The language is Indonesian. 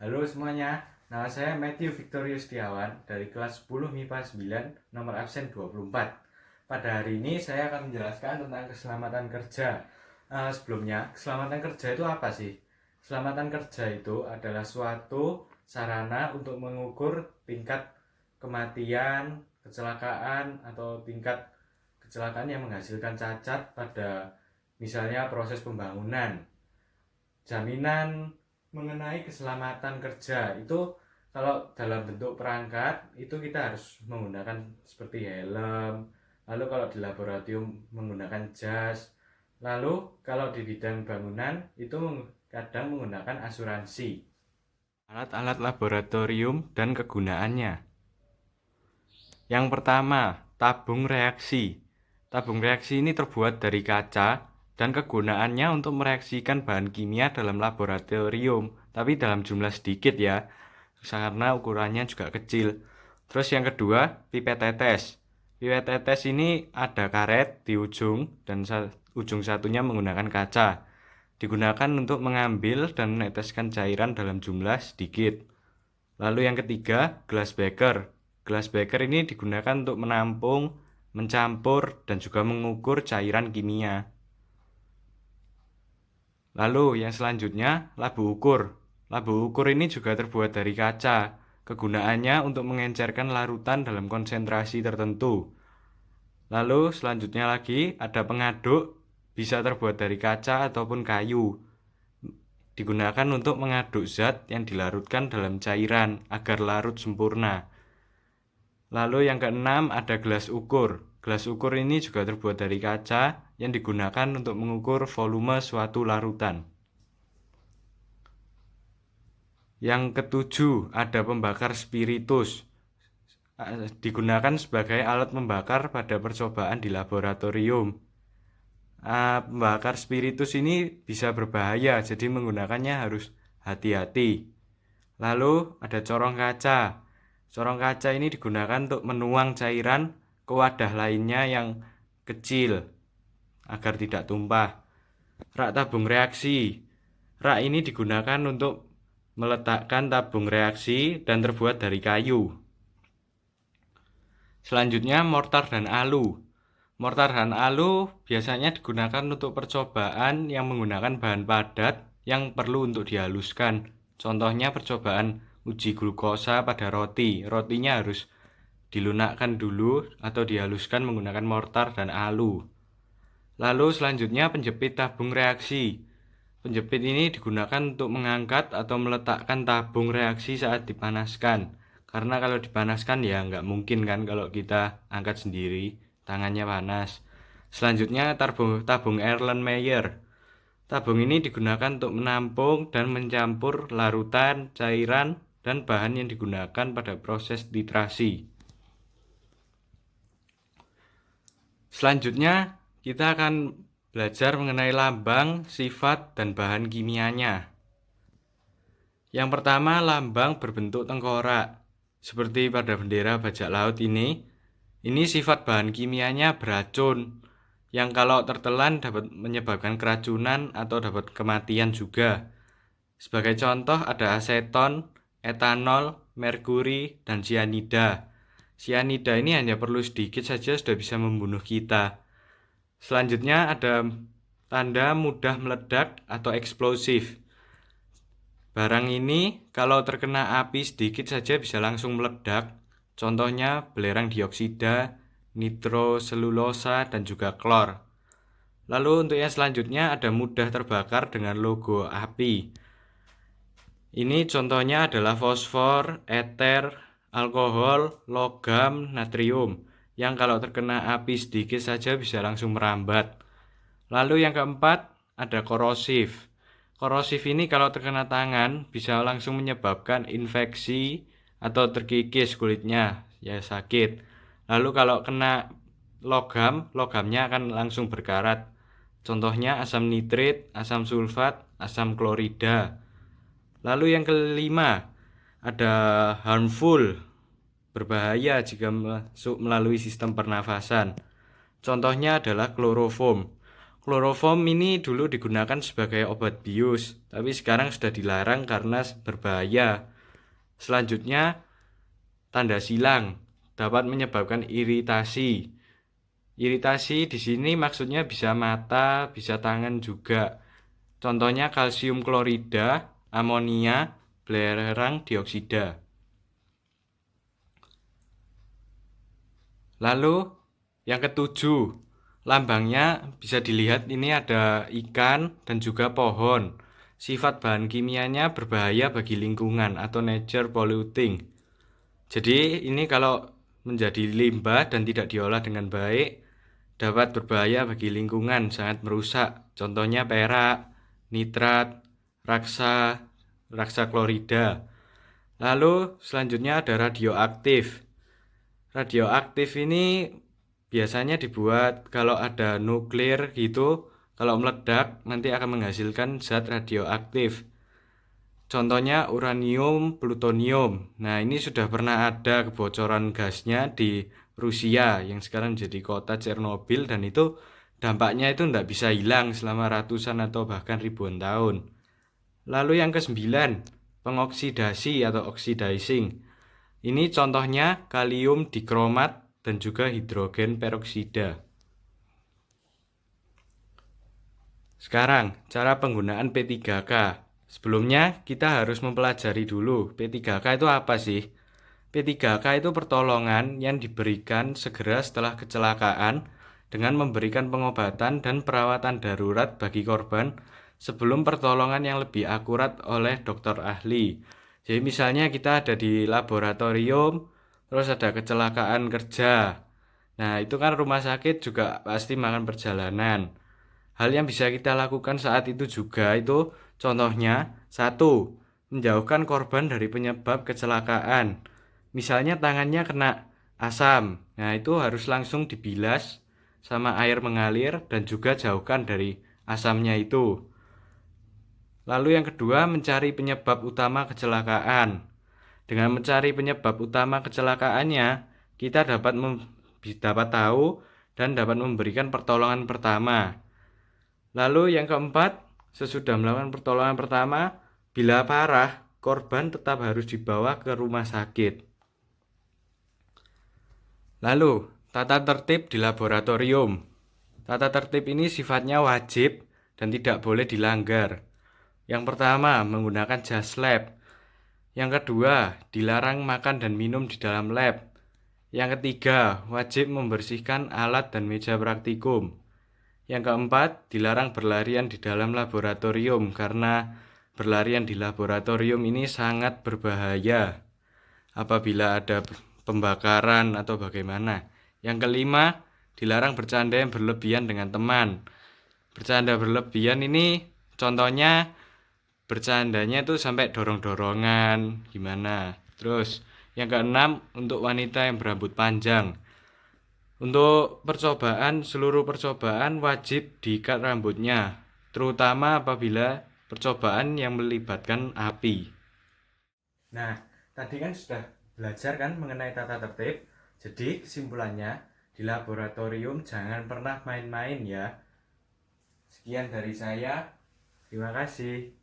Halo semuanya, nama saya Matthew Victorius Setiawan dari kelas 10 MIPA 9, nomor absen 24. Pada hari ini saya akan menjelaskan tentang keselamatan kerja. Sebelumnya, keselamatan kerja itu apa sih? Keselamatan kerja itu adalah suatu sarana untuk mengukur tingkat kematian, kecelakaan, atau tingkat kecelakaan yang menghasilkan cacat pada misalnya proses pembangunan. Jaminan mengenai keselamatan kerja itu kalau dalam bentuk perangkat itu kita harus menggunakan seperti helm, lalu kalau di laboratorium menggunakan jas, lalu kalau di bidang bangunan itu kadang menggunakan asuransi. Alat-alat laboratorium dan kegunaannya. Yang pertama, tabung reaksi. Tabung reaksi ini terbuat dari kaca dan kegunaannya untuk mereaksikan bahan kimia dalam laboratorium, tapi dalam jumlah sedikit ya, karena ukurannya juga kecil. Terus yang kedua, pipet tetes. Pipet tetes ini ada karet di ujung dan ujung satunya menggunakan kaca. Digunakan untuk mengambil dan meneteskan cairan dalam jumlah sedikit. Lalu yang ketiga, glass beaker. Glass beaker ini digunakan untuk menampung, mencampur, dan juga mengukur cairan kimia. Lalu yang selanjutnya, labu ukur. Labu ukur ini juga terbuat dari kaca. Kegunaannya untuk mengencerkan larutan dalam konsentrasi tertentu. Lalu selanjutnya lagi ada pengaduk, bisa terbuat dari kaca ataupun kayu. Digunakan untuk mengaduk zat yang dilarutkan dalam cairan agar larut sempurna. Lalu yang keenam ada gelas ukur. Gelas ukur ini juga terbuat dari kaca yang digunakan untuk mengukur volume suatu larutan. Yang ketujuh ada pembakar spiritus. Digunakan sebagai alat membakar pada percobaan di laboratorium. Pembakar spiritus ini bisa berbahaya, jadi menggunakannya harus hati-hati. Lalu ada corong kaca. Corong kaca ini digunakan untuk menuang cairan ke wadah lainnya yang kecil agar tidak tumpah. Rak tabung reaksi. Rak ini digunakan untuk meletakkan tabung reaksi dan terbuat dari kayu. Selanjutnya mortar dan alu. Mortar dan alu biasanya digunakan untuk percobaan yang menggunakan bahan padat yang perlu untuk dihaluskan. Contohnya percobaan uji glukosa pada roti. Rotinya harus dilunakkan dulu atau dihaluskan menggunakan mortar dan alu. Lalu selanjutnya penjepit tabung reaksi. Penjepit ini digunakan untuk mengangkat atau meletakkan tabung reaksi saat dipanaskan. Karena kalau dipanaskan ya nggak mungkin kan kalau kita angkat sendiri, tangannya panas. Selanjutnya tabung Erlenmeyer. Tabung ini digunakan untuk menampung dan mencampur larutan, cairan, dan bahan yang digunakan pada proses titrasi. Selanjutnya kita akan belajar mengenai lambang, sifat, dan bahan kimianya. Yang pertama, lambang berbentuk tengkorak. Seperti pada bendera bajak laut ini sifat bahan kimianya beracun, yang kalau tertelan dapat menyebabkan keracunan atau dapat kematian juga. Sebagai contoh ada aseton, etanol, merkuri, dan sianida. Sianida ini hanya perlu sedikit saja sudah bisa membunuh kita. Selanjutnya ada tanda mudah meledak atau eksplosif. Barang ini kalau terkena api sedikit saja bisa langsung meledak. Contohnya belerang dioksida, nitroselulosa, dan juga klor. Lalu untuk yang selanjutnya ada mudah terbakar dengan logo api. Ini contohnya adalah fosfor, eter, alkohol, logam, natrium, yang kalau terkena api sedikit saja bisa langsung merambat. Lalu yang keempat ada korosif. Korosif ini kalau terkena tangan bisa langsung menyebabkan infeksi atau terkikis kulitnya, ya sakit. Lalu kalau kena logam, logamnya akan langsung berkarat. Contohnya asam nitrit, asam sulfat, asam klorida. Lalu yang kelima ada harmful, berbahaya jika masuk melalui sistem pernafasan. Contohnya adalah kloroform. Kloroform ini dulu digunakan sebagai obat bius, tapi sekarang sudah dilarang karena berbahaya. Selanjutnya, tanda silang dapat menyebabkan iritasi. Iritasi di sini maksudnya bisa mata, bisa tangan juga. Contohnya kalsium klorida, amonia, belerang dioksida. Lalu yang ketujuh, lambangnya bisa dilihat ini ada ikan dan juga pohon. Sifat bahan kimianya berbahaya bagi lingkungan atau nature polluting. Jadi ini kalau menjadi limbah dan tidak diolah dengan baik dapat berbahaya bagi lingkungan, sangat merusak. Contohnya perak, nitrat, raksa, raksa klorida. Lalu selanjutnya ada radioaktif. Radioaktif ini biasanya dibuat kalau ada nuklir gitu, kalau meledak nanti akan menghasilkan zat radioaktif. Contohnya uranium, plutonium. Nah, ini sudah pernah ada kebocoran gasnya di Rusia yang sekarang jadi kota Chernobyl dan itu dampaknya itu tidak bisa hilang selama ratusan atau bahkan ribuan tahun. Lalu yang kesembilan, pengoksidasi atau oxidizing. Ini contohnya kalium dikromat dan juga hidrogen peroksida. Sekarang, cara penggunaan P3K. Sebelumnya, kita harus mempelajari dulu P3K itu apa sih? P3K itu pertolongan yang diberikan segera setelah kecelakaan dengan memberikan pengobatan dan perawatan darurat bagi korban sebelum pertolongan yang lebih akurat oleh dokter ahli. Jadi misalnya kita ada di laboratorium, terus ada kecelakaan kerja. Nah, itu kan rumah sakit juga pasti makan perjalanan. Hal yang bisa kita lakukan saat itu juga itu contohnya, satu, menjauhkan korban dari penyebab kecelakaan. Misalnya tangannya kena asam. Nah, itu harus langsung dibilas sama air mengalir dan juga jauhkan dari asamnya itu. Lalu yang kedua, mencari penyebab utama kecelakaan. Dengan mencari penyebab utama kecelakaannya, kita dapat tahu dan dapat memberikan pertolongan pertama. Lalu yang keempat, sesudah melakukan pertolongan pertama, bila parah, korban tetap harus dibawa ke rumah sakit. Lalu, tata tertib di laboratorium. Tata tertib ini sifatnya wajib dan tidak boleh dilanggar. Yang pertama, menggunakan jas lab. Yang kedua, dilarang makan dan minum di dalam lab. Yang ketiga, wajib membersihkan alat dan meja praktikum. Yang keempat, dilarang berlarian di dalam laboratorium karena berlarian di laboratorium ini sangat berbahaya apabila ada pembakaran atau bagaimana. Yang kelima, dilarang bercanda yang berlebihan dengan teman. Bercanda berlebihan ini contohnya bercandanya itu sampai dorong-dorongan gimana. Terus yang keenam, untuk wanita yang berambut panjang. Untuk percobaan, seluruh percobaan wajib diikat rambutnya, terutama apabila percobaan yang melibatkan api. Nah, tadi kan sudah belajar kan mengenai tata tertib. Jadi kesimpulannya, di laboratorium jangan pernah main-main ya. Sekian dari saya. Terima kasih.